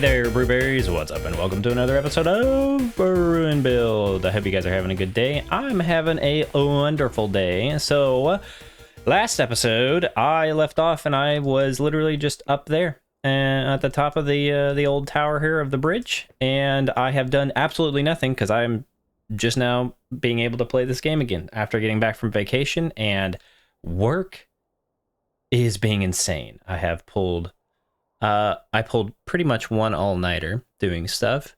there, Brewberries. What's up, and welcome to another episode of Brew and Build. I hope you guys are having a good day. I'm having a wonderful day. So, last episode, I left off, and I was literally just up there at the top of the old tower here of the bridge, and I have done absolutely nothing because I'm just now being able to play this game again after getting back from vacation, and work is being insane. I pulled pretty much one all-nighter doing stuff.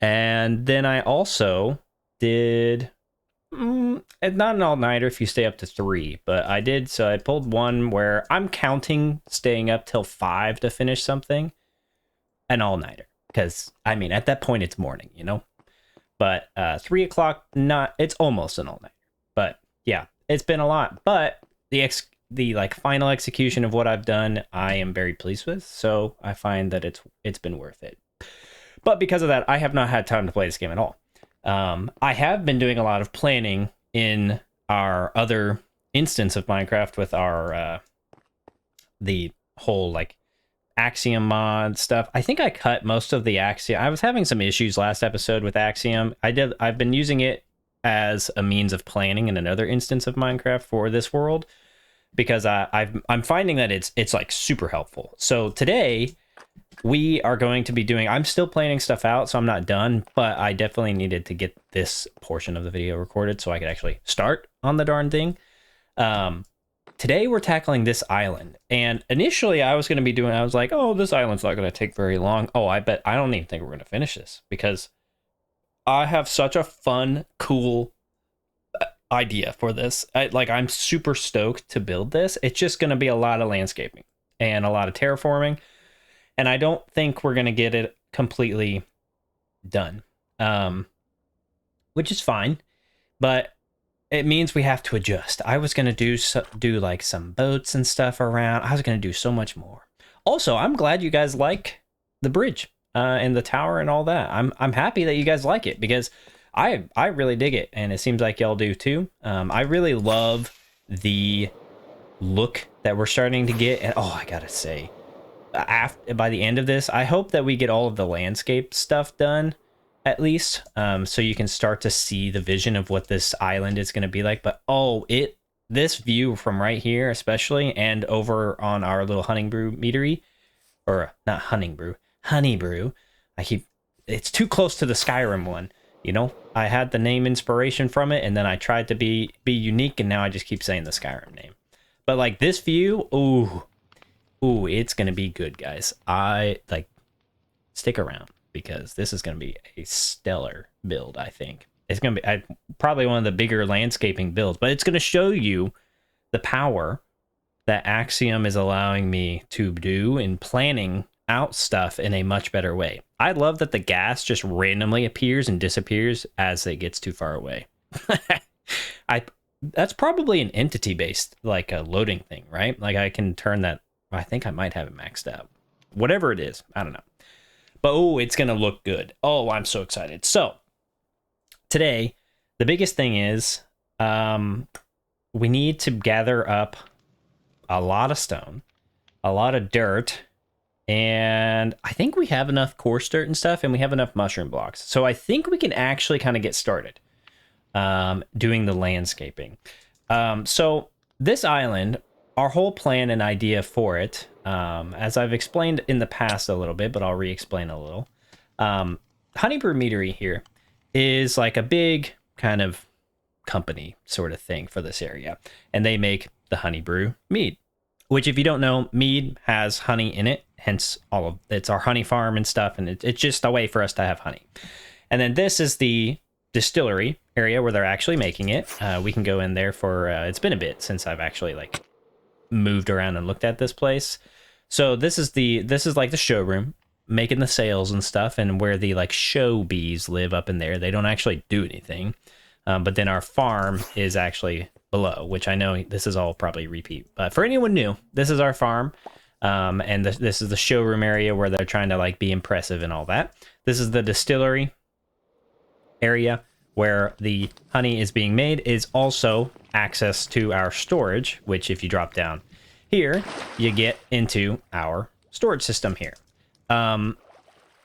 And then I also did, not an all-nighter if you stay up to 3, but I did, so I pulled one where I'm counting staying up till 5 to finish something, an all-nighter. Because, I mean, at that point it's morning, you know? But 3 o'clock, it's almost an all-nighter. But, yeah, it's been a lot. But the final execution of what I've done, I am very pleased with, so I find that it's been worth it. But because of that, I have not had time to play this game at all. I have been doing a lot of planning in our other instance of Minecraft with our the whole Axiom mod stuff. I think I cut most of the Axiom. I was having some issues last episode with Axiom. I've been using it as a means of planning in another instance of Minecraft for this world, because I'm finding that it's like super helpful. So today we are going to be doing, I'm still planning stuff out, so I'm not done, but I definitely needed to get this portion of the video recorded so I could actually start on the darn thing. Today we're tackling this island, and initially I was like, oh, this island's not going to take very long. Oh, I don't even think we're going to finish this, because I have such a fun, cool idea for this. I'm super stoked to build this. It's just going to be a lot of landscaping and a lot of terraforming, and I don't think we're going to get it completely done, which is fine, but it means we have to adjust. I was going to do like some boats and stuff around. I was going to do so much more. Also, I'm glad you guys like the bridge and the tower and all that. I'm happy that you guys like it, because I really dig it, and it seems like y'all do too. I really love the look that we're starting to get, and I gotta say, by the end of this, I hope that we get all of the landscape stuff done, at least, so you can start to see the vision of what this island is going to be like. But this view from right here, especially, and over on our little Honeybrew meadery, or not Honeybrew. It's too close to the Skyrim one. You know, I had the name inspiration from it, and then I tried to be unique, and now I just keep saying the Skyrim name. But this view, ooh, it's gonna be good, guys. Stick around, because this is gonna be a stellar build. I think it's gonna be probably one of the bigger landscaping builds, but it's gonna show you the power that Axiom is allowing me to do in planning out stuff in a much better way. I love that the gas just randomly appears and disappears as it gets too far away. That's probably an entity based a loading thing, right? I can turn that. I think I might have it maxed out. Whatever it is, I don't know. But it's gonna look good. Oh, I'm so excited. So today, the biggest thing is we need to gather up a lot of stone, a lot of dirt, and I think we have enough coarse dirt and stuff, and we have enough mushroom blocks. So I think we can actually kind of get started doing the landscaping. So this island, our whole plan and idea for it, as I've explained in the past a little bit, but I'll re-explain a little. Honeybrew meadery here is like a big kind of company sort of thing for this area, and they make the Honeybrew mead, which, if you don't know, mead has honey in it, hence it's our honey farm and stuff, and it's just a way for us to have honey. And then this is the distillery area where they're actually making it. We can go in there for it's been a bit since I've actually moved around and looked at this place. So this is like the showroom, making the sales and stuff, and where the show bees live up in there. They don't actually do anything, but then our farm is actually below, which I know this is all probably repeat, but for anyone new, this is our farm, and this is the showroom area where they're trying to be impressive and all that. This is the distillery area where the honey is being made, is also access to our storage, which if you drop down here, you get into our storage system here.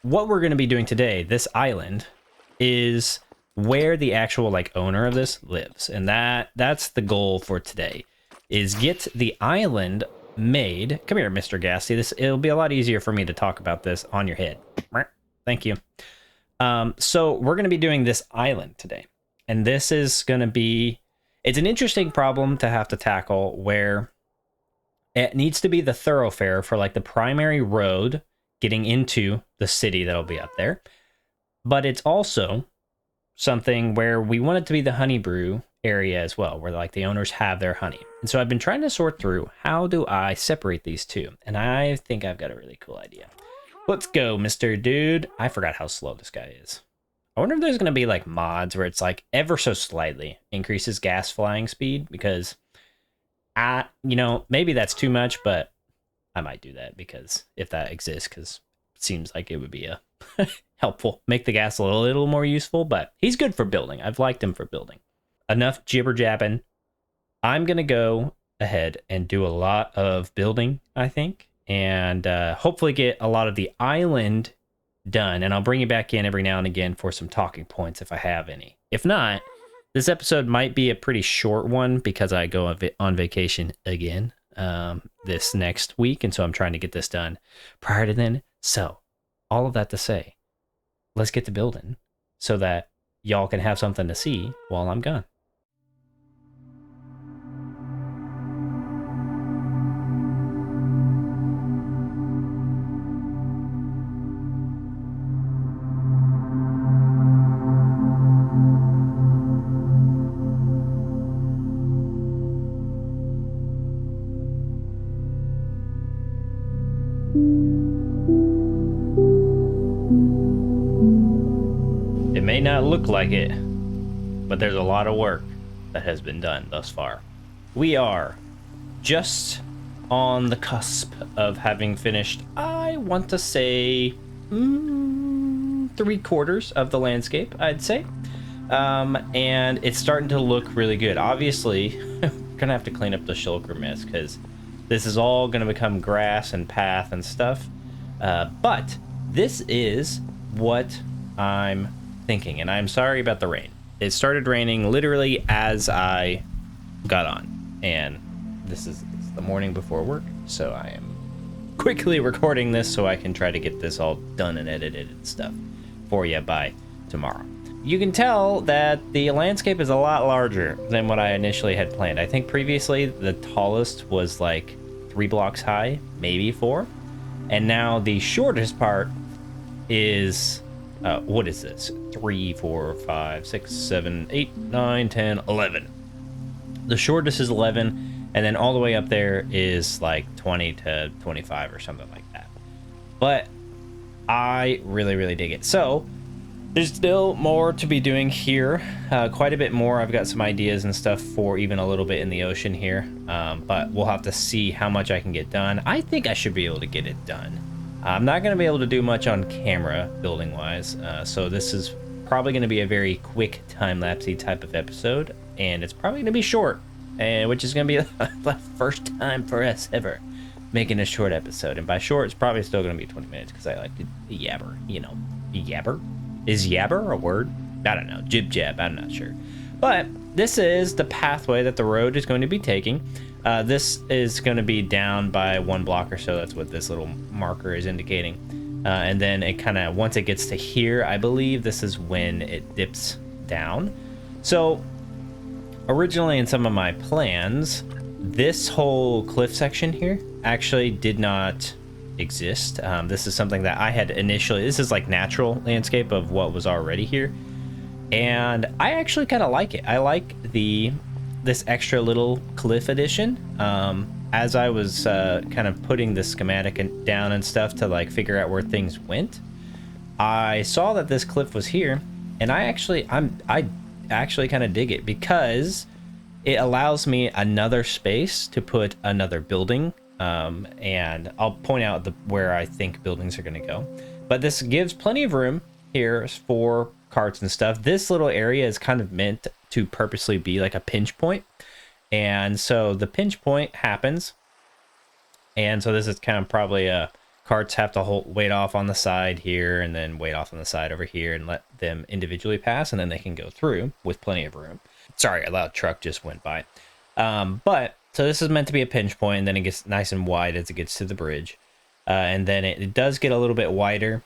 what we're going to be doing today, this island, is where the actual like owner of this lives, and that's the goal for today, is get the island made. Come here, Mr. Gassy. It'll be a lot easier for me to talk about this on your head. Thank you. So we're going to be doing this island today, and this is going to be, it's an interesting problem to have to tackle, where it needs to be the thoroughfare for like the primary road getting into the city that'll be up there. But it's also something where we want it to be the Honeybrew area as well, where like the owners have their honey. And so I've been trying to sort through, how do I separate these two? And I think I've got a really cool idea. Let's go, Mr. Dude. I forgot how slow this guy is. I wonder if there's going to be like mods where it's like ever so slightly increases gas flying speed, because maybe that's too much, but I might do that because if that exists, because it seems like it would be a helpful, make the gas a little more useful. But he's good for building. I've liked him for building. Enough jibber jabbing. I'm gonna go ahead and do a lot of building, I think, and hopefully get a lot of the island done. And I'll bring you back in every now and again for some talking points if I have any. If not, this episode might be a pretty short one because I go on vacation again this next week, and so I'm trying to get this done prior to then. So all of that to say, let's get to building so that y'all can have something to see while I'm gone. It may not look like it, but there's a lot of work that has been done thus far. We are just on the cusp of having finished, I want to say, 3/4 of the landscape, I'd say. And it's starting to look really good. Obviously, we're going to have to clean up the shulker mess, because this is all going to become grass and path and stuff. But this is what I'm thinking, and I'm sorry about the rain. It started raining literally as I got on, and it's the morning before work, so I am quickly recording this so I can try to get this all done and edited and stuff for you by tomorrow. You can tell that the landscape is a lot larger than what I initially had planned. I think previously the tallest was like 3 blocks high, maybe 4, and now the shortest part is what is this? 3, 4, 5, 6, 7, 8, 9, 10, 11. The shortest is 11, and then all the way up there is like 20 to 25 or something like that. But I really, really dig it. So there's still more to be doing here. Quite a bit more. I've got some ideas and stuff for even a little bit in the ocean here. But we'll have to see how much I can get done. I think I should be able to get it done. I'm not going to be able to do much on camera building wise, so this is probably going to be a very quick time-lapsey type of episode, and it's probably going to be short, which is going to be the first time for us ever making a short episode. And by short, it's probably still going to be 20 minutes because I like to yabber, Yabber? Is yabber a word? I don't know. Jib jab, I'm not sure. But this is the pathway that the road is going to be taking. This is going to be down by 1 block or so. That's what this little marker is indicating. And then it kind of, once it gets to here, I believe this is when it dips down. So originally in some of my plans, this whole cliff section here actually did not exist. This is something that I had initially, this is like natural landscape of what was already here. And I actually kind of like it. I like this extra little cliff addition. As I was kind of putting the schematic down and stuff to like figure out where things went, I saw that this cliff was here, and I actually kind of dig it because it allows me another space to put another building. And I'll point out where I think buildings are going to go, but this gives plenty of room here for carts and stuff. This little area is kind of meant to purposely be like a pinch point, and so the pinch point happens, and so this is kind of probably carts have to wait off on the side here and then wait off on the side over here and let them individually pass, and then they can go through with plenty of room. Sorry, a loud truck just went by. But so this is meant to be a pinch point, and then it gets nice and wide as it gets to the bridge. And then it does get a little bit wider.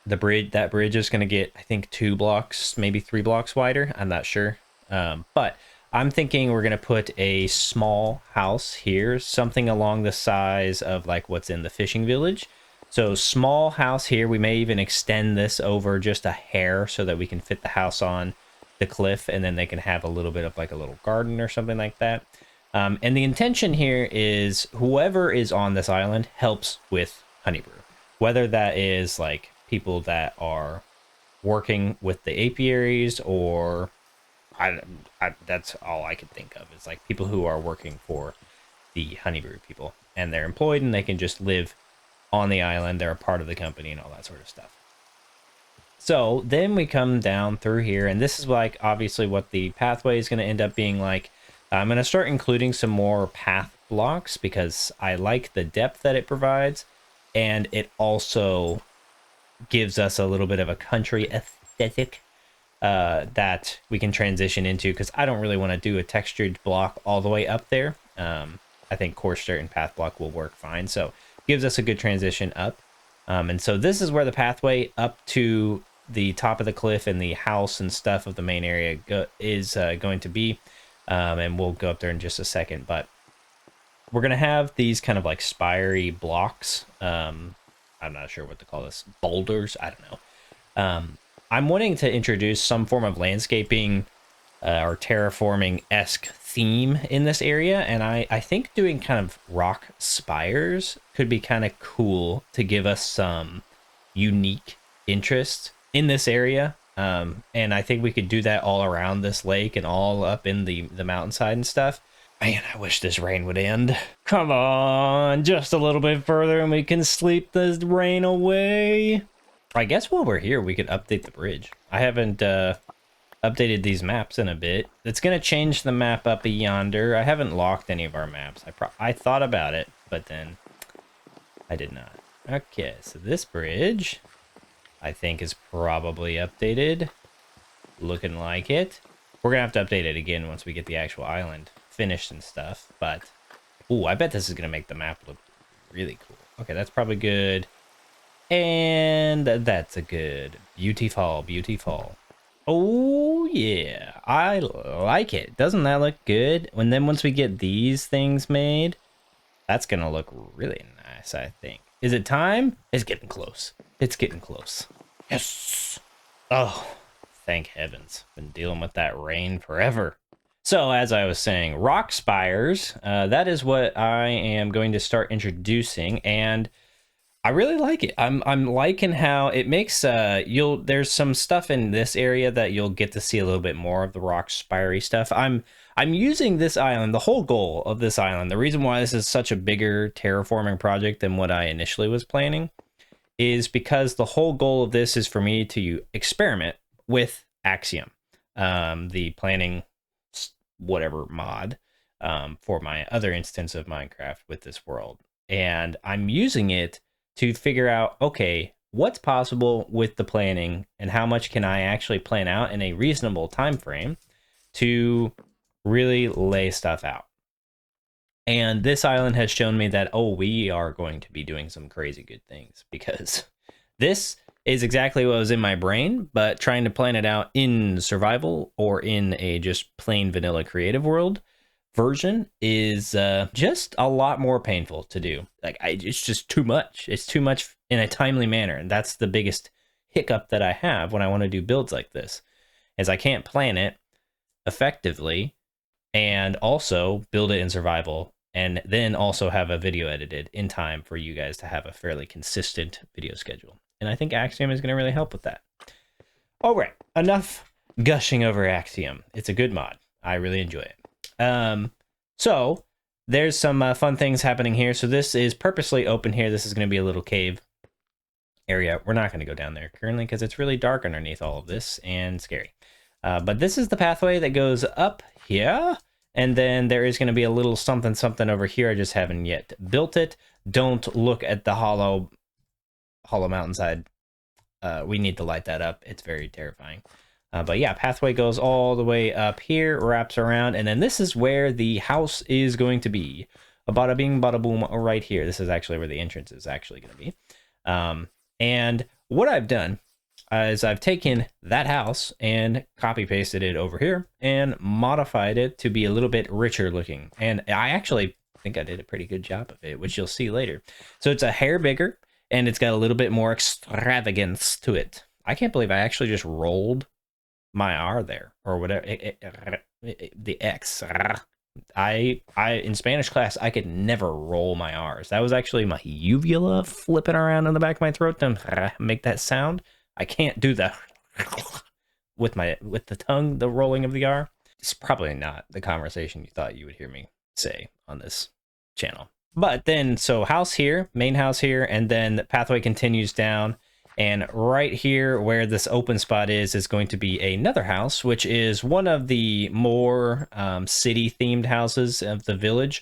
That bridge is going to get, I think, 2 blocks, maybe 3 blocks wider. I'm not sure. But I'm thinking we're going to put a small house here, something along the size of like what's in the fishing village. So small house here. We may even extend this over just a hair so that we can fit the house on the cliff, and then they can have a little bit of like a little garden or something like that. And the intention here is whoever is on this island helps with Honeybrew, whether that is like people that are working with the Apiaries, or that's all I can think of. It's like people who are working for the Honeybrew people, and they're employed and they can just live on the island. They're a part of the company and all that sort of stuff. So then we come down through here, and this is like obviously what the pathway is going to end up being like. I'm going to start including some more path blocks because I like the depth that it provides, and it also gives us a little bit of a country aesthetic that we can transition into, because I don't really want to do a textured block all the way up there. I think coarse dirt and path block will work fine, so it gives us a good transition up. And so this is where the pathway up to the top of the cliff and the house and stuff of the main area is going to be. And we'll go up there in just a second, but we're going to have these kind of like spiry blocks. I'm not sure what to call this. Boulders? I don't know. I'm wanting to introduce some form of landscaping or terraforming-esque theme in this area, and I think doing kind of rock spires could be kind of cool to give us some unique interest in this area. And I think we could do that all around this lake and all up in the mountainside and stuff. Man, I wish this rain would end. Come on, just a little bit further and we can sleep the rain away. I guess while we're here, we could update the bridge. I haven't updated these maps in a bit. It's going to change the map up yonder. I haven't locked any of our maps. I thought about it, but then I did not. Okay, so this bridge, I think, is probably updated. Looking like it. We're going to have to update it again once we get the actual island finished and stuff. But, ooh, I bet this is going to make the map look really cool. Okay, that's probably good. And that's a good. Beautiful, beautiful. Oh, yeah. I like it. Doesn't that look good? And then once we get these things made, that's going to look really nice, I think. Is it time? It's getting close. It's getting close. Yes. Oh, thank heavens. Been dealing with that rain forever. So, as I was saying, rock spires, that is what I am going to start introducing, and I really like it. I'm liking how it makes there's some stuff in this area that you'll get to see a little bit more of the rock spirey stuff. I'm using this island, the whole goal of this island, the reason why this is such a bigger terraforming project than what I initially was planning, is because the whole goal of this is for me to experiment with Axiom, the planning whatever mod, for my other instance of Minecraft with this world. And I'm using it to figure out, okay, what's possible with the planning and how much can I actually plan out in a reasonable time frame to really lay stuff out. And this island has shown me that, oh, we are going to be doing some crazy good things, because this is exactly what was in my brain, but trying to plan it out in survival or in a just plain vanilla creative world version is just a lot more painful to do. Like, it's just too much. It's too much in a timely manner, and that's the biggest hiccup that I have when I want to do builds like this, is I can't plan it effectively and also build it in survival, and then also have a video edited in time for you guys to have a fairly consistent video schedule. And I think Axiom is going to really help with that. All right, enough gushing over Axiom. It's a good mod. I really enjoy it. So there's some fun things happening here. So this is purposely open here. This is going to be a little cave area. We're not going to go down there currently because it's really dark underneath all of this and scary. But this is the pathway that goes up here. And then there is going to be a little something something over here. I just haven't yet built it. don't look at the hollow mountainside. We need to light that up. It's very terrifying. But yeah, pathway goes all the way up here, wraps around, and then this is where the house is going to be. A bada bing, bada boom, right here. This is actually where the entrance is actually going to be. And what I've done is I've taken that house and copy pasted it over here and modified it to be a little bit richer looking. And I actually think I did a pretty good job of it, which you'll see later. So it's a hair bigger and it's got a little bit more extravagance to it. I can't believe I actually just rolled my R there or whatever. The X. I in Spanish class I could never roll my R's. That was actually my uvula flipping around in the back of my throat to make that sound. I can't do that with the tongue, the rolling of the R. It's probably not the conversation you thought you would hear me say on this channel. But then, so house here, main house here, and then the pathway continues down. And right here where this open spot is going to be another house, which is one of the more city-themed houses of the village.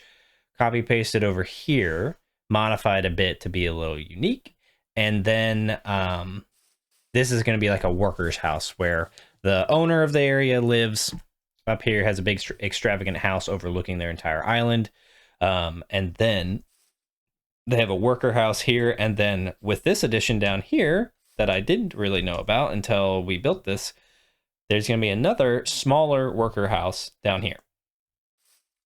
Copy pasted over here, modified a bit to be a little unique. And then this is going to be like a worker's house where the owner of the area lives up here, has a big extravagant house overlooking their entire island. And then they have a worker house here, and then with this addition down here that I didn't really know about until we built this, there's going to be another smaller worker house down here.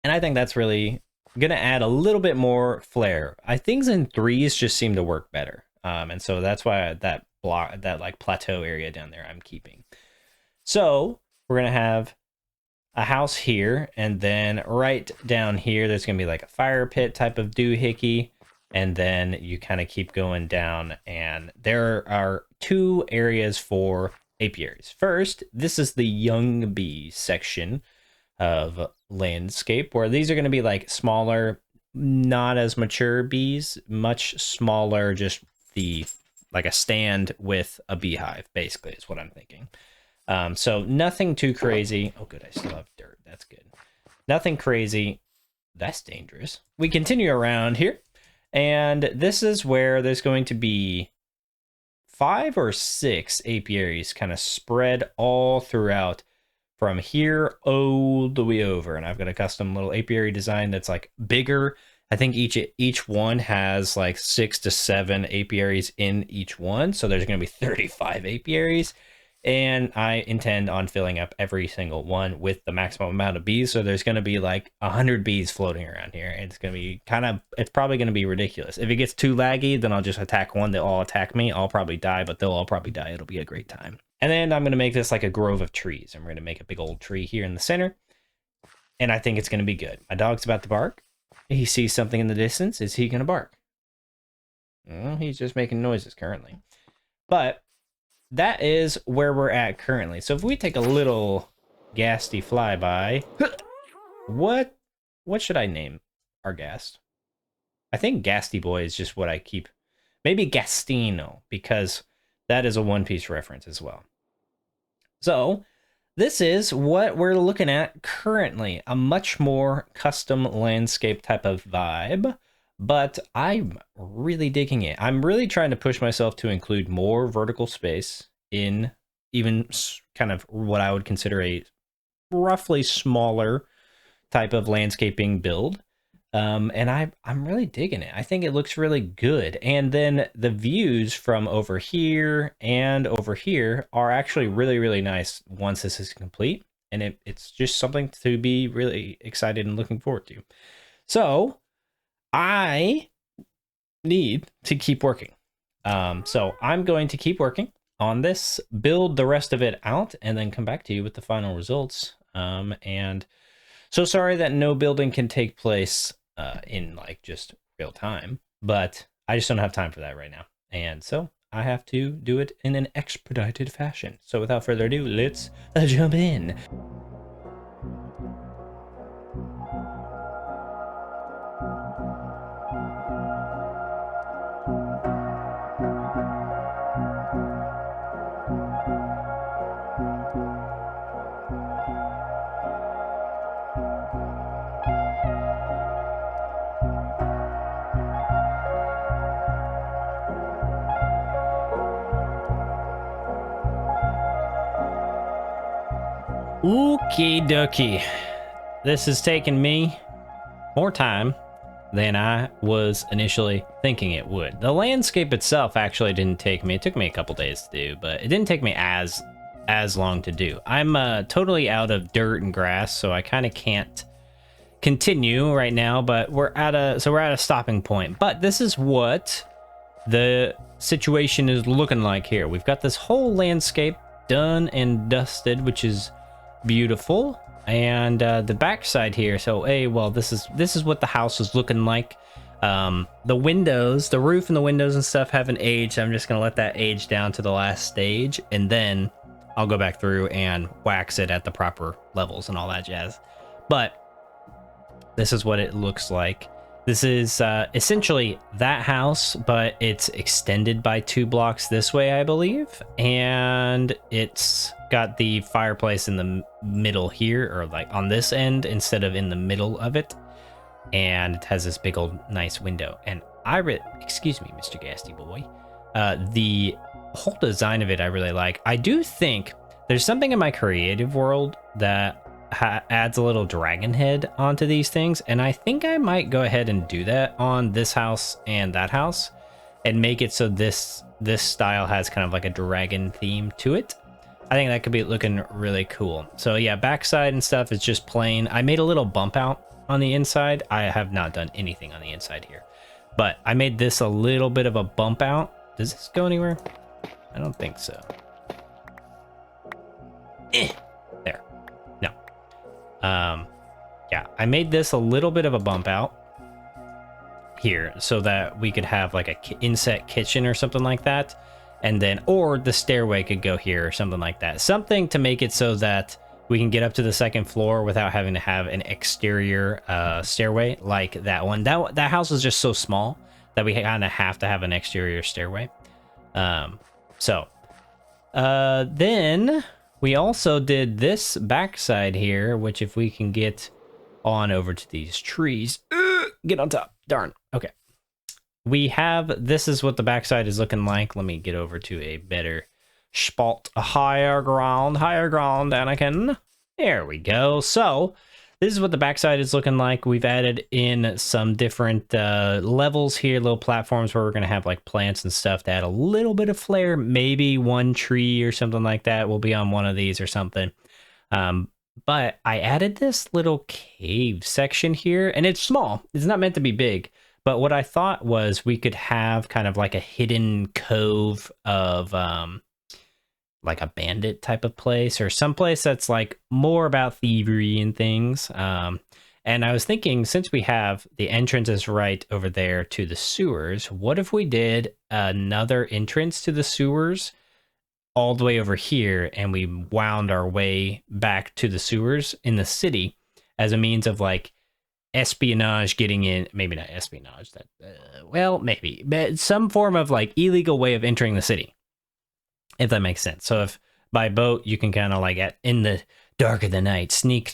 And I think that's really going to add a little bit more flair. Things in threes just seem to work better. And so that's why that like plateau area down there I'm keeping. So we're going to have a house here, and then right down here there's going to be like a fire pit type of doohickey. And then you kind of keep going down, and there are two areas for apiaries. First, this is the young bee section of landscape, where these are going to be like smaller, not as mature bees, much smaller, just like a stand with a beehive, basically, is what I'm thinking. So nothing too crazy. Oh, good, I still have dirt. That's good. Nothing crazy. That's dangerous. We continue around here. And this is where there's going to be 5 or 6 apiaries kind of spread all throughout from here all the way over. And I've got a custom little apiary design that's like bigger. I think each one has like 6 to 7 apiaries in each one. So there's going to be 35 apiaries. And I intend on filling up every single one with the maximum amount of bees. So there's going to be like 100 bees floating around here. And it's going to be it's probably going to be ridiculous. If it gets too laggy, then I'll just attack one. They'll all attack me. I'll probably die, but they'll all probably die. It'll be a great time. And then I'm going to make this like a grove of trees. I'm going to make a big old tree here in the center. And I think it's going to be good. My dog's about to bark. He sees something in the distance. Is he going to bark? Well, he's just making noises currently. But that is where we're at currently. So if we take a little Gasty flyby, what should I name our Ghast? I think Gasty Boy is just what I keep. Maybe Gastino, because that is a One Piece reference as well. So this is what we're looking at currently. A much more custom landscape type of vibe. But I'm really digging it. I'm really trying to push myself to include more vertical space in even kind of what I would consider a roughly smaller type of landscaping build. And I'm really digging it. I think it looks really good. And then the views from over here and over here are actually really, really nice once this is complete. And it's just something to be really excited and looking forward to. So I need to keep working. So I'm going to keep working on this, build the rest of it out, and then come back to you with the final results. And so sorry that no building can take place in like just real time, but I just don't have time for that right now. And so I have to do it in an expedited fashion. So without further ado, let's jump in. Okie dokie. This has taken me more time than I was initially thinking it would. The landscape itself actually didn't take me. It took me a couple days to do, but it didn't take me as long to do. I'm totally out of dirt and grass, so I kind of can't continue right now, but we're at a stopping point. But this is what the situation is looking like here. We've got this whole landscape done and dusted, which is beautiful. And the backside here, so well, this is what the house is looking like. The windows, the roof and the windows and stuff haven't aged. I'm just gonna let that age down to the last stage, and then I'll go back through and wax it at the proper levels and all that jazz. But this is what it looks like. This is essentially that house, but it's extended by 2 blocks this way, I believe. And it's got the fireplace in the middle here, or like on this end instead of in the middle of it. And it has this big old nice window. And excuse me, Mr. Gasty Boy. The whole design of it I really like. I do think there's something in my creative world that adds a little dragon head onto these things, and I think I might go ahead and do that on this house and that house and make it so this style has kind of like a dragon theme to it. I think that could be looking really cool. So yeah, backside and stuff is just plain. I made a little bump out on the inside. I have not done anything on the inside here, but I made this a little bit of a bump out. Does this go anywhere? I don't think so. There. No. Yeah, I made this a little bit of a bump out here so that we could have like a inset kitchen or something like that. And then, or the stairway could go here or something like that. Something to make it so that we can get up to the second floor without having to have an exterior stairway like that one. That house is just so small that we kind of have to have an exterior stairway. Then we also did this backside here, which if we can get on over to these trees, get on top, darn. Okay. We have, this is what the backside is looking like. Let me get over to a better spot, a higher ground, Anakin. There we go. So this is what the backside is looking like. We've added in some different levels here, little platforms where we're going to have like plants and stuff to add a little bit of flair. Maybe one tree or something like that will be on one of these or something. But I added this little cave section here, and it's small. It's not meant to be big. But what I thought was we could have kind of like a hidden cove of like a bandit type of place, or someplace that's like more about thievery and things. And I was thinking, since we have the entrance is right over there to the sewers, what if we did another entrance to the sewers all the way over here, and we wound our way back to the sewers in the city as a means of like espionage, getting in, maybe not espionage, that well, maybe, but some form of like illegal way of entering the city, if that makes sense. So if by boat you can kind of like in the dark of the night sneak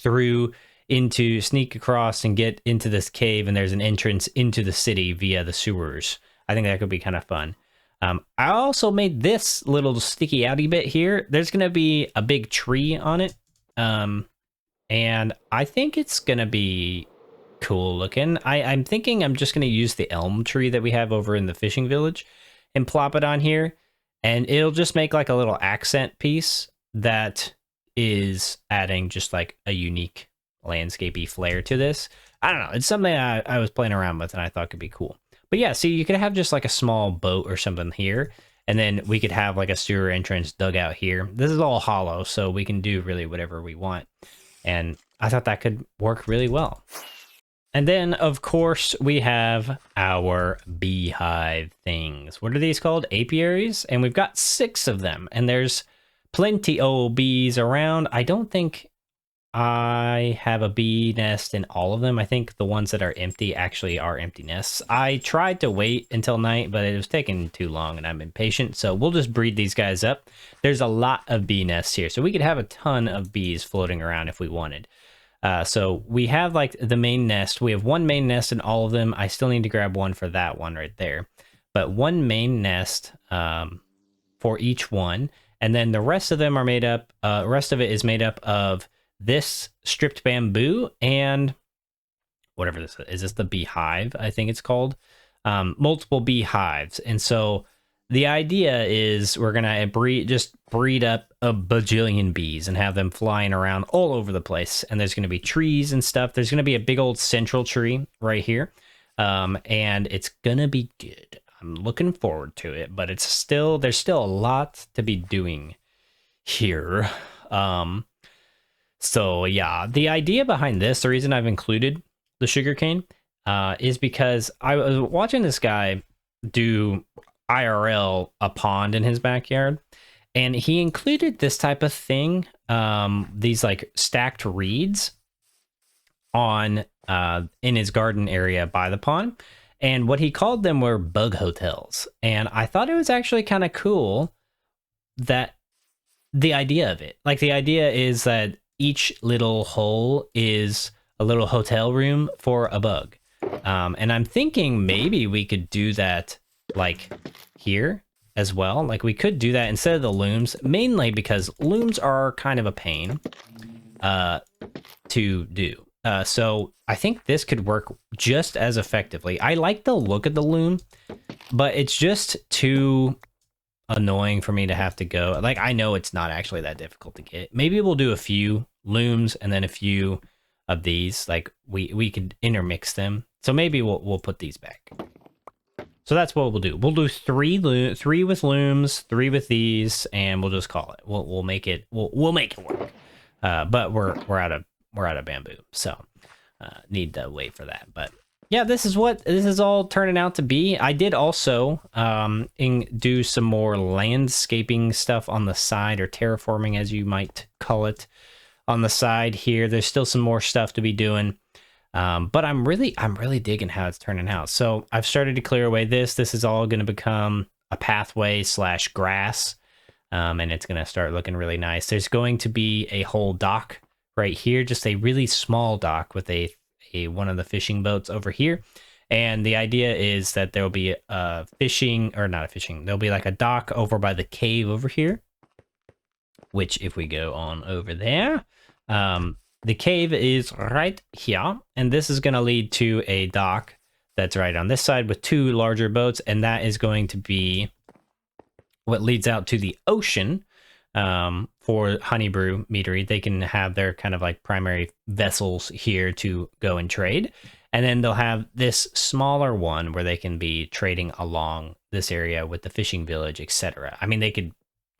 across and get into this cave, and there's an entrance into the city via the sewers. I think that could be kind of fun. I also made this little sticky outy bit here. There's gonna be a big tree on it, and I think it's gonna be cool looking. I'm thinking I'm just going to use the elm tree that we have over in the fishing village and plop it on here, and it'll just make like a little accent piece that is adding just like a unique landscapey flair to this. I don't know, it's something I was playing around with and I thought could be cool. But yeah, see, you could have just like a small boat or something here, and then we could have like a sewer entrance dug out here. This is all hollow, so we can do really whatever we want, and I thought that could work really well. And then, of course, we have our beehive things. What are these called? Apiaries? And we've got 6 of them. And there's plenty of bees around. I don't think I have a bee nest in all of them. I think the ones that are empty actually are empty nests. I tried to wait until night, but it was taking too long and I'm impatient. So we'll just breed these guys up. There's a lot of bee nests here, so we could have a ton of bees floating around if we wanted. So we have like the main nest. We have 1 main nest in all of them. I still need to grab one for that one right there, but 1 main nest for each one. And then the rest of them are made up, rest of it is made up of this stripped bamboo and whatever this is. This the beehive? I think it's called. Multiple beehives. And so the idea is we're gonna just breed up a bajillion bees and have them flying around all over the place. And there's gonna be trees and stuff. There's gonna be a big old central tree right here, and it's gonna be good. I'm looking forward to it, but there's still a lot to be doing here. So yeah, the idea behind this, the reason I've included the sugarcane, is because I was watching this guy do IRL a pond in his backyard, and he included this type of thing, these like stacked reeds on in his garden area by the pond, and what he called them were bug hotels. And I thought it was actually kind of cool that the idea of it, like the idea is that each little hole is a little hotel room for a bug. And I'm thinking maybe we could do that like here as well. Like we could do that instead of the looms, mainly because looms are kind of a pain to do. So I think this could work just as effectively. I like the look of the loom, but it's just too annoying for me to have to go. Like, I know it's not actually that difficult to get. Maybe we'll do a few looms and then a few of these. Like we could intermix them. So maybe we'll put these back. So that's what we'll do. We'll do three with looms, 3 with these, and we'll just call it. We'll make it work. But we're out of bamboo, so need to wait for that. But yeah, this is all turning out to be. I did also do some more landscaping stuff on the side, or terraforming as you might call it, on the side here. There's still some more stuff to be doing. But I'm really digging how it's turning out. So I've started to clear away this. This is all going to become a pathway / grass. And it's going to start looking really nice. There's going to be a whole dock right here, just a really small dock with a one of the fishing boats over here. And the idea is that there'll be there'll be like a dock over by the cave over here, which if we go on over there, the cave is right here, and this is going to lead to a dock that's right on this side with 2 larger boats, and that is going to be what leads out to the ocean. For Honeybrew Meadery, they can have their kind of like primary vessels here to go and trade, and then they'll have this smaller one where they can be trading along this area with the fishing village, etc. I mean, they could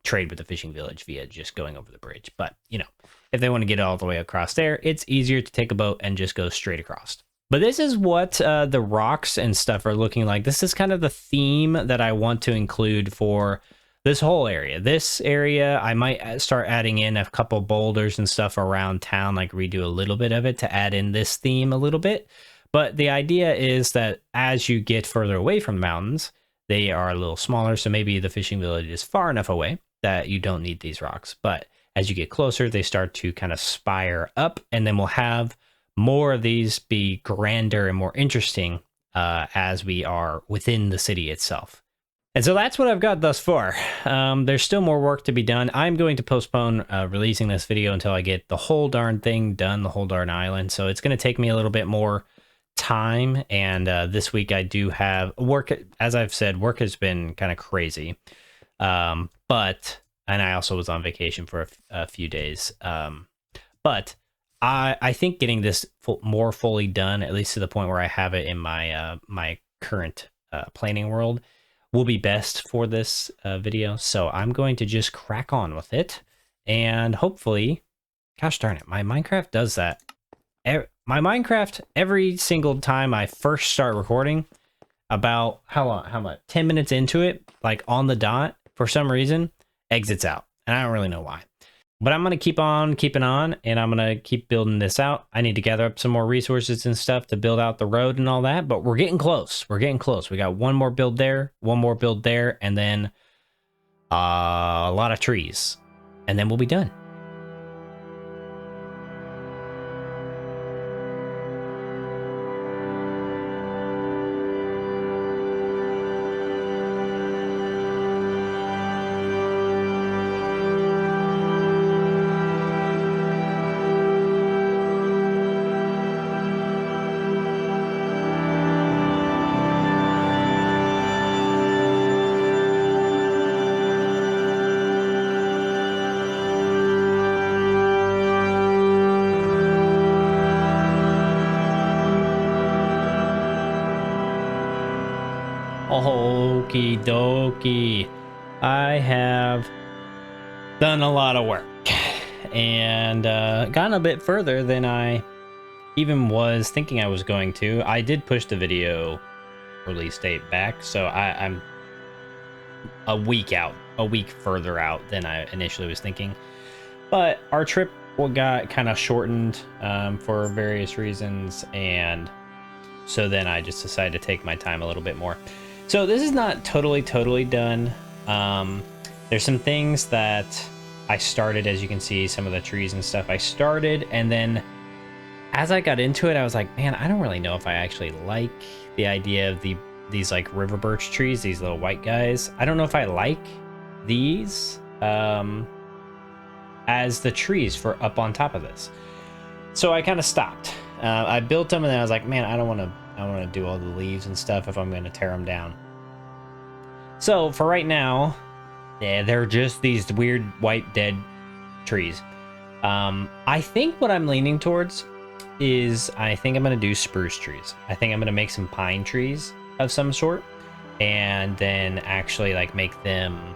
trade with the fishing village via just going over the bridge, but you know, if they want to get all the way across there, it's easier to take a boat and just go straight across. But this is what the rocks and stuff are looking like. This is kind of the theme that I want to include for this whole area. This area, I might start adding in a couple boulders and stuff around town, like redo a little bit of it to add in this theme a little bit. But the idea is that as you get further away from the mountains, they are a little smaller, so maybe the fishing village is far enough away that you don't need these rocks. But as you get closer, they start to kind of spire up, and then we'll have more of these be grander and more interesting as we are within the city itself. And so that's what I've got thus far. There's still more work to be done. I'm going to postpone releasing this video until I get the whole darn thing done, the whole darn island. So it's going to take me a little bit more time. And this week I do have work. As I've said, work has been kind of crazy. And I also was on vacation for a few days. But I think getting this more fully done, at least to the point where I have it in my my current planning world, will be best for this video. So I'm going to just crack on with it, and hopefully, gosh darn it, my Minecraft does that. My Minecraft, every single time I first start recording, about how much 10 minutes into it, like on the dot, for some reason exits out, and I don't really know why. But I'm going to keep on keeping on, and I'm going to keep building this out. I need to gather up some more resources and stuff to build out the road and all that, but we're getting close. We're getting close. We got one more build there, and then a lot of trees, and then we'll be done. Okie dokie. I have done a lot of work and gotten a bit further than I even was thinking I was going to. I did push the video release date back, so I'm a week further out than I initially was thinking. But our trip got kind of shortened for various reasons, and so then I just decided to take my time a little bit more. So this is not totally done. There's some things that I started, as you can see, some of the trees and stuff I started, and then as I got into it, I was like, man, I don't really know if I actually like the idea of these like river birch trees, these little white guys. I don't know if I like these as the trees for up on top of this. So I kind of stopped. I built them, and then I was like, man, I don't want to do all the leaves and stuff if I'm going to tear them down. So for right now, yeah, they're just these weird white dead trees. I think what I'm leaning towards is I think I'm going to do spruce trees. I think I'm going to make some pine trees of some sort, and then actually like make them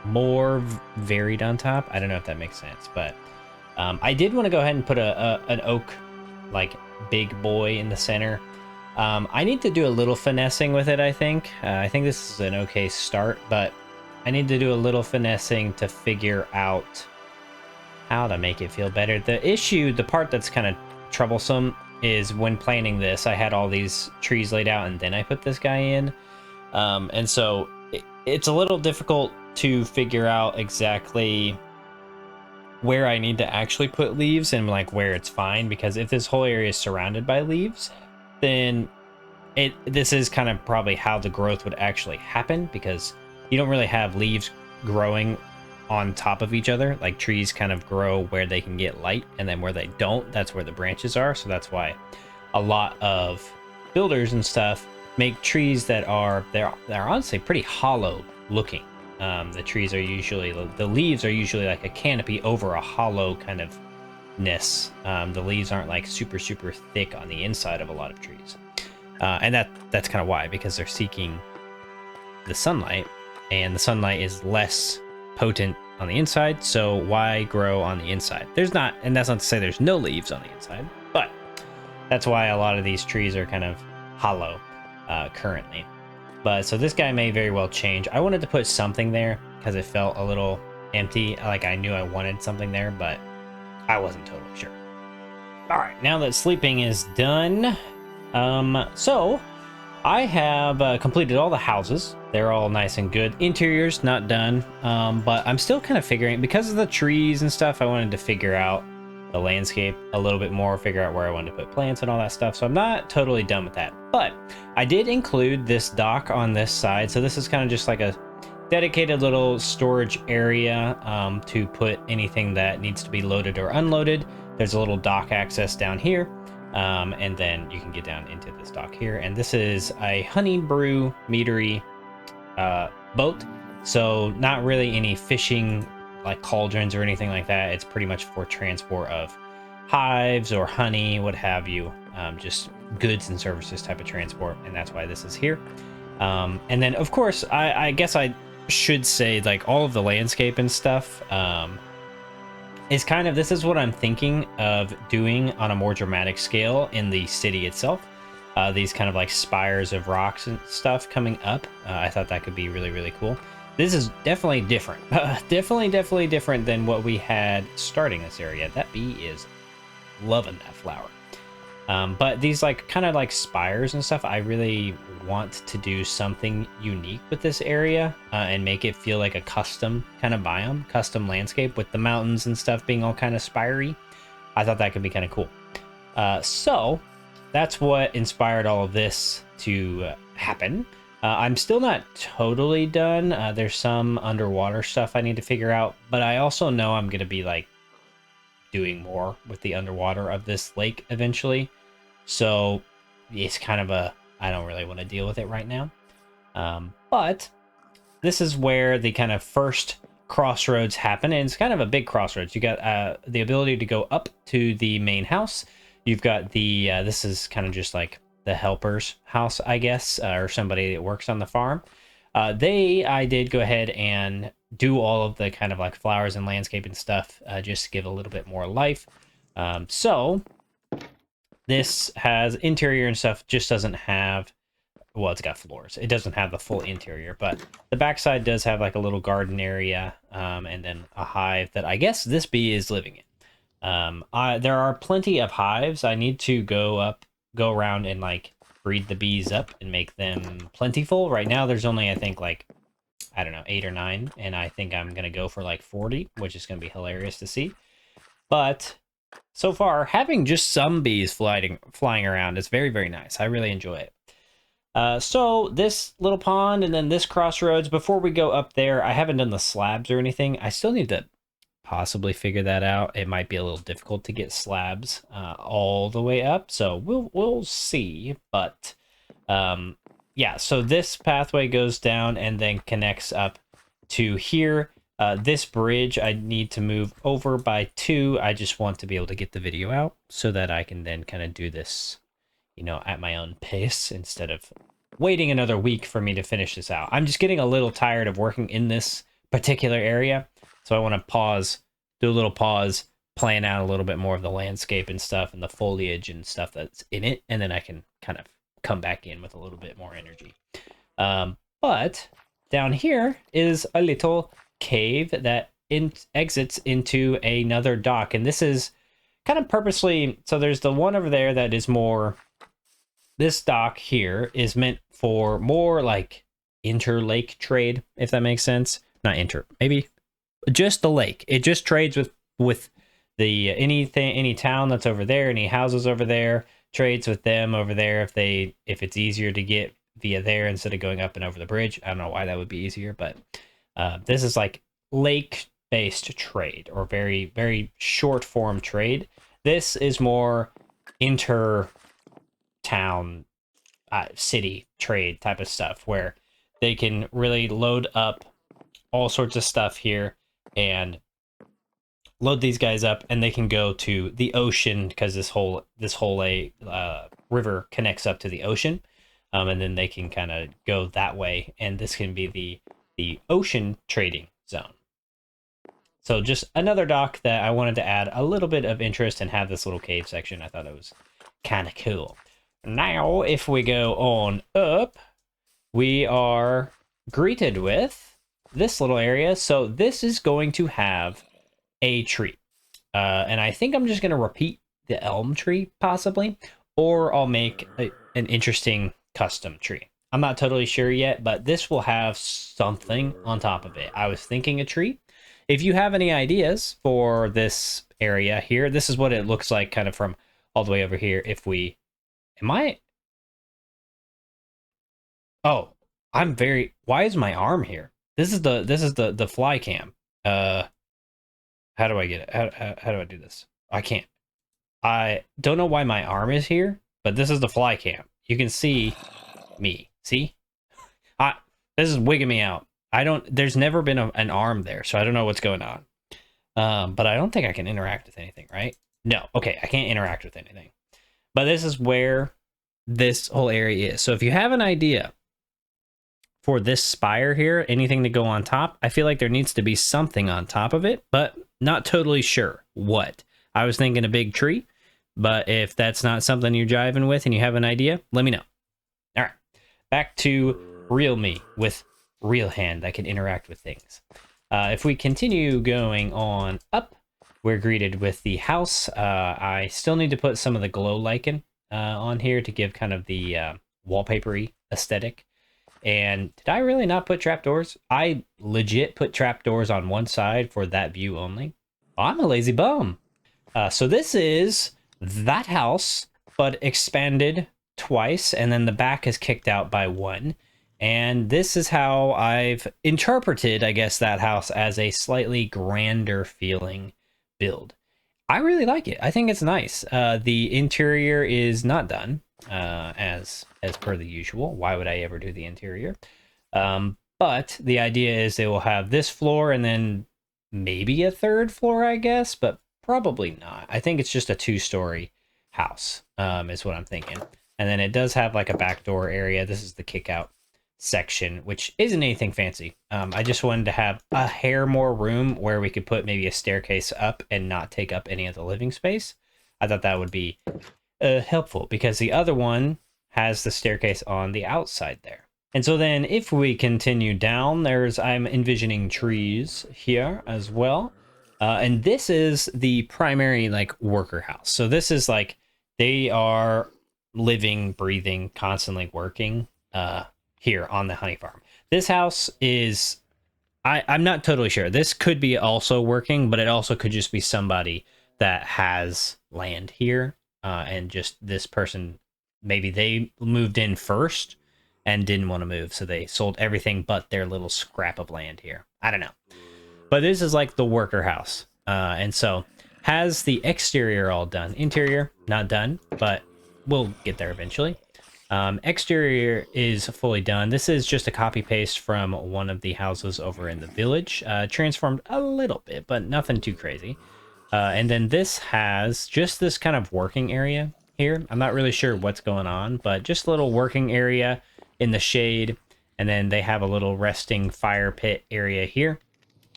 more varied on top. I don't know if that makes sense, but I did want to go ahead and put an oak like big boy in the center. I need to do a little finessing with it. I think this is an okay start, but I need to do a little finessing to figure out how to make it feel better. The part that's kind of troublesome is when planning this, I had all these trees laid out and then I put this guy in. And so it's a little difficult to figure out exactly where I need to actually put leaves and like where it's fine, because if this whole area is surrounded by leaves, then this is kind of probably how the growth would actually happen, because you don't really have leaves growing on top of each other. Like trees kind of grow where they can get light, and then where they don't, that's where the branches are. So that's why a lot of builders and stuff make trees that they're honestly pretty hollow looking. The trees are usually, the leaves are usually like a canopy over a hollow kind of ness. The leaves aren't like super thick on the inside of a lot of trees, and that's kind of why, because they're seeking the sunlight, and the sunlight is less potent on the inside. So why grow on the inside? There's not, and that's not to say there's no leaves on the inside, but that's why a lot of these trees are kind of hollow currently. But so this guy may very well change. I wanted to put something there because it felt a little empty. Like I knew I wanted something there, but I wasn't totally sure. All right, now that sleeping is done, so I have completed all the houses. They're all nice and good. Interior's not done, but I'm still kind of figuring, because of the trees and stuff, I wanted to figure out the landscape a little bit more, figure out where I wanted to put plants and all that stuff. So I'm not totally done with that, but I did include this dock on this side. So this is kind of just like a dedicated little storage area to put anything that needs to be loaded or unloaded. There's a little dock access down here. And then you can get down into this dock here. And this is a Honeybrew meadery boat. So not really any fishing like cauldrons or anything like that. It's pretty much for transport of hives or honey, what have you. Just goods and services type of transport. And that's why this is here. And then of course, I guess I should say like all of the landscape and stuff, is kind of, this is what I'm thinking of doing on a more dramatic scale in the city itself. These kind of like spires of rocks and stuff coming up. I thought that could be really cool. This is definitely different. Definitely different than what we had starting this area. That bee is loving that flower. But these like kind of like spires and stuff, I really want to do something unique with this area and make it feel like a custom kind of biome, custom landscape with the mountains and stuff being all kind of spiry. I thought that could be kind of cool. So that's what inspired all of this to happen. I'm still not totally done. There's some underwater stuff I need to figure out, but I also know I'm going to be like doing more with the underwater of this lake eventually. So it's kind of I don't really want to deal with it right now. But this is where the kind of first crossroads happen, and it's kind of a big crossroads. You got the ability to go up to the main house. You've got the this is kind of just like the helper's house, I guess, or somebody that works on the farm. I did go ahead and do all of the kind of like flowers and landscaping stuff, just to give a little bit more life. So this has interior and stuff, just doesn't have, well, it's got floors. It doesn't have the full interior, but the backside does have like a little garden area, and then a hive that I guess this bee is living in. There are plenty of hives. I need to go around and like breed the bees up and make them plentiful. Right now, there's only, I think, like, I don't know, 8 or 9, and I think I'm gonna go for like 40, which is gonna be hilarious to see. But so far, having just some bees flying around is very, very nice. I really enjoy it. So this little pond and then this crossroads, before we go up there, I haven't done the slabs or anything. I still need to possibly figure that out. It might be a little difficult to get slabs all the way up, so we'll see. But yeah, so this pathway goes down and then connects up to here. This bridge I need to move over by 2. I just want to be able to get the video out so that I can then kind of do this, you know, at my own pace instead of waiting another week for me to finish this out. I'm just getting a little tired of working in this particular area, so I want to pause, do a little pause, plan out a little bit more of the landscape and stuff and the foliage and stuff that's in it, and then I can kind of come back in with a little bit more energy. But down here is a little cave that exits into another dock, and this is kind of purposely, so there's the one over there that is more, this dock here is meant for more like inter-lake trade, if that makes sense. Not inter, maybe just the lake. It just trades with the any town that's over there, any houses over there, trades with them over there if it's easier to get via there instead of going up and over the bridge. I don't know why that would be easier, but this is like lake-based trade, or very, very short form trade. This is more inter-town, city trade type of stuff, where they can really load up all sorts of stuff here and load these guys up, and they can go to the ocean, because this whole river connects up to the ocean, and then they can kind of go that way, and this can be the ocean trading zone. So just another dock that I wanted to add a little bit of interest and have this little cave section. I thought it was kind of cool. Now, if we go on up, we are greeted with this little area. So this is going to have a tree. And I think I'm just going to repeat the elm tree, possibly, or I'll make an interesting custom tree. I'm not totally sure yet, but this will have something on top of it. I was thinking a tree. If you have any ideas for this area here, this is what it looks like kind of from all the way over here. If we, oh, why is my arm here? This is the fly cam. How do I get it? How do I do this? I can't. I don't know why my arm is here, but this is the fly cam. You can see me. See? This is wigging me out. There's never been an arm there, so I don't know what's going on. But I don't think I can interact with anything, right? No, okay, I can't interact with anything. But this is where this whole area is. So if you have an idea for this spire here, anything to go on top, I feel like there needs to be something on top of it, but not totally sure what. I was thinking a big tree, but if that's not something you're jiving with and you have an idea, let me know. All right, back to real me with real hand that can interact with things. If we continue going on up, we're greeted with the house. I still need to put some of the glow lichen on here to give kind of the wallpapery aesthetic. And did I really not put trapdoors? I legit put trapdoors on one side for that view only. I'm a lazy bum. So this is that house, but expanded twice, and then the back is kicked out by 1. And this is how I've interpreted, I guess, that house as a slightly grander feeling build. I really like it. I think it's nice. The interior is not done, as per the usual. Why would I ever do the interior? But the idea is they will have this floor and then maybe a 3rd floor, I guess, but probably not. I think it's just a 2-story house, is what I'm thinking. And then it does have like a backdoor area. This is the kick out section, which isn't anything fancy. I just wanted to have a hair more room where we could put maybe a staircase up and not take up any of the living space. I thought that would be helpful because the other one has the staircase on the outside there. And so then if we continue down, I'm envisioning trees here as well. And this is the primary like worker house. So this is like, they are living, breathing, constantly working here on the honey farm. This house is, I'm not totally sure. This could be also working, but it also could just be somebody that has land here. And just this person, maybe they moved in first and didn't want to move, so they sold everything but their little scrap of land here. I don't know. But this is like the worker house. And so has the exterior all done. Interior, not done, but we'll get there eventually. Exterior is fully done. This is just a copy paste from one of the houses over in the village. Transformed a little bit, but nothing too crazy. And then this has just this kind of working area here. I'm not really sure what's going on, but just a little working area in the shade. And then they have a little resting fire pit area here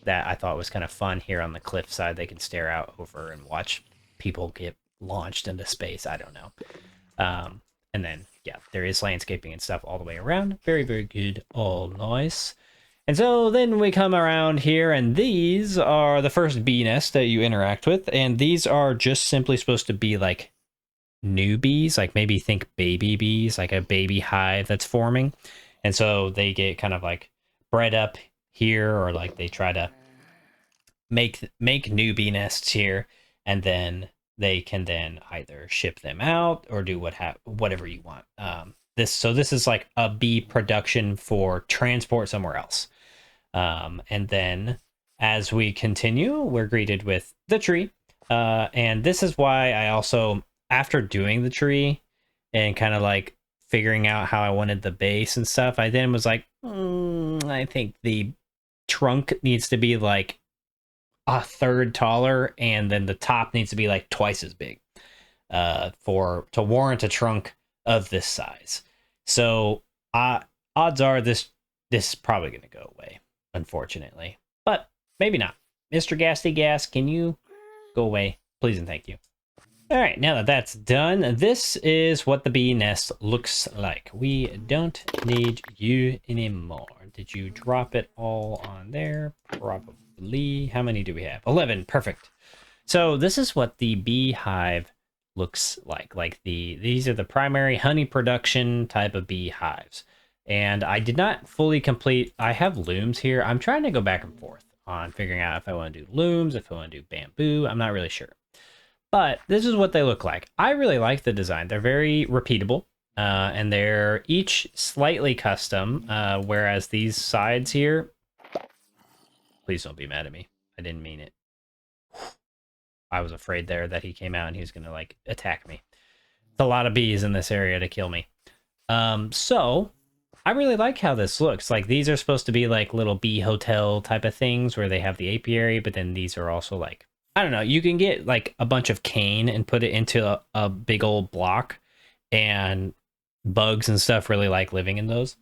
that I thought was kind of fun here on the cliff side. They can stare out over and watch people get launched into space. I don't know. And then, yeah, there is landscaping and stuff all the way around. Very, very good. All nice. And so then we come around here, and these are the first bee nest that you interact with. And these are just simply supposed to be like newbies, like maybe think baby bees, like a baby hive that's forming. And so they get kind of like bred up here, or like they try to make new bee nests here, and then they can then either ship them out or do whatever you want. This is like a bee production for transport somewhere else. And then as we continue, we're greeted with the tree. And this is why I also, after doing the tree and kind of like figuring out how I wanted the base and stuff, I then was like, I think the trunk needs to be like a third taller, and then the top needs to be like twice as big to warrant a trunk of this size. So odds are this is probably going to go away, unfortunately, but maybe not. Mr. Gasty Gas, can you go away, please and thank you? All right, now that that's done, this is what the bee nest looks like. We don't need you anymore. Did you drop it all on there? Probably. How many do we have? 11. Perfect. So this is what the beehive looks like. These are the primary honey production type of beehives. And I did not fully complete. I have looms here. I'm trying to go back and forth on figuring out if I want to do looms, if I want to do bamboo. I'm not really sure. But this is what they look like. I really like the design. They're very repeatable. And they're each slightly custom, whereas these sides here, please don't be mad at me. I didn't mean it. I was afraid there that he came out and he was going to like attack me. It's a lot of bees in this area to kill me. So I really like how this looks. Like these are supposed to be like little bee hotel type of things where they have the apiary, but then these are also like, I don't know, you can get like a bunch of cane and put it into a big old block, and bugs and stuff really like living in those.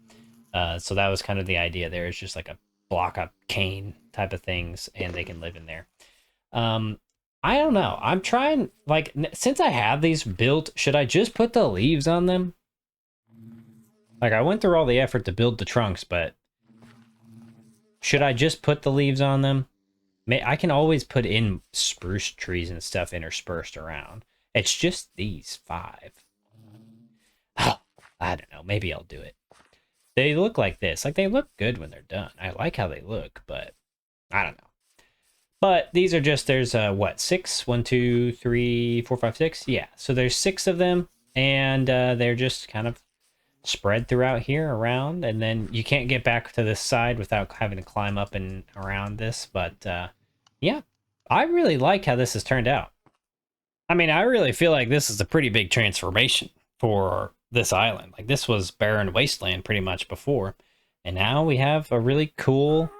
So that was kind of the idea there. It's just like a block of cane type of things, and they can live in there. I don't know. I'm trying, like, since I have these built, should I just put the leaves on them? Like, I went through all the effort to build the trunks, but should I just put the leaves on them? I can always put in spruce trees and stuff interspersed around. It's just these 5. Oh, I don't know. Maybe I'll do it. They look like this. Like, they look good when they're done. I like how they look, but I don't know. But these are just, there's, what, 6? 1, 2, 3, 4, 5, 6? Yeah, so there's 6 of them, and they're just kind of spread throughout here around, and then you can't get back to this side without having to climb up and around this, but yeah, I really like how this has turned out. I mean, I really feel like this is a pretty big transformation for this island. Like, this was barren wasteland pretty much before, and now we have a really cool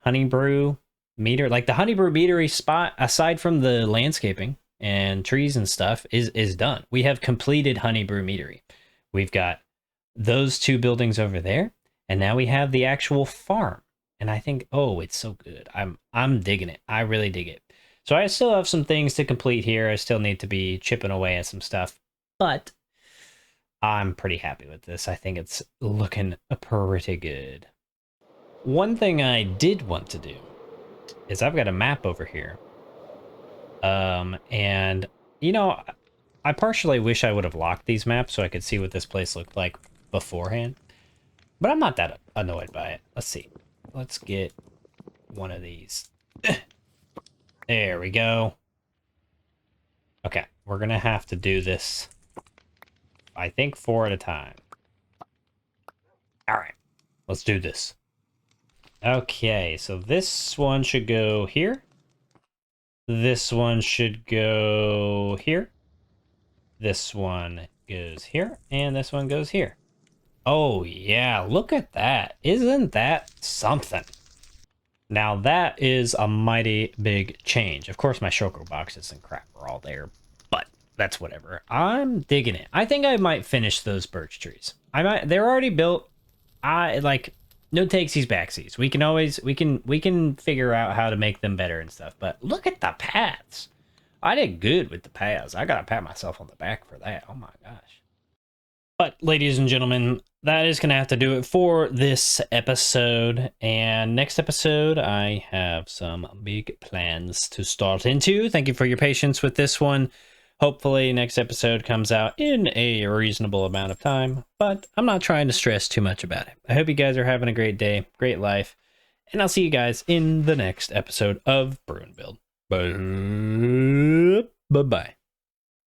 Honeybrew meter. Like, the Honeybrew meadery spot, aside from the landscaping and trees and stuff, is done. We have completed Honeybrew meadery, We've got those two buildings over there, and now we have the actual farm. And I think, oh, it's so good. I'm digging it. I really dig it. So I still have some things to complete here. I still need to be chipping away at some stuff, but I'm pretty happy with this. I think it's looking pretty good. One thing I did want to do is I've got a map over here. And you know, I partially wish I would have locked these maps so I could see what this place looked like beforehand. But I'm not that annoyed by it. Let's see. Let's get one of these. There we go. Okay, we're gonna have to do this, I think, 4 at a time. All right, let's do this. Okay, so this one should go here. This one should go here. This one goes here, and this one goes here. Oh yeah, look at that. Isn't that something? Now that is a mighty big change. Of course my shulker boxes and crap are all there, but that's whatever. I'm digging it. I think I might finish those birch trees. They're already built. No takesies backsies. We can figure out how to make them better and stuff, but look at the paths. I did good with the paths. I gotta pat myself on the back for that. Oh my gosh. But ladies and gentlemen, that is going to have to do it for this episode. And next episode, I have some big plans to start into. Thank you for your patience with this one. Hopefully next episode comes out in a reasonable amount of time, but I'm not trying to stress too much about it. I hope you guys are having a great day, great life, and I'll see you guys in the next episode of Brew and Build. Bye-bye.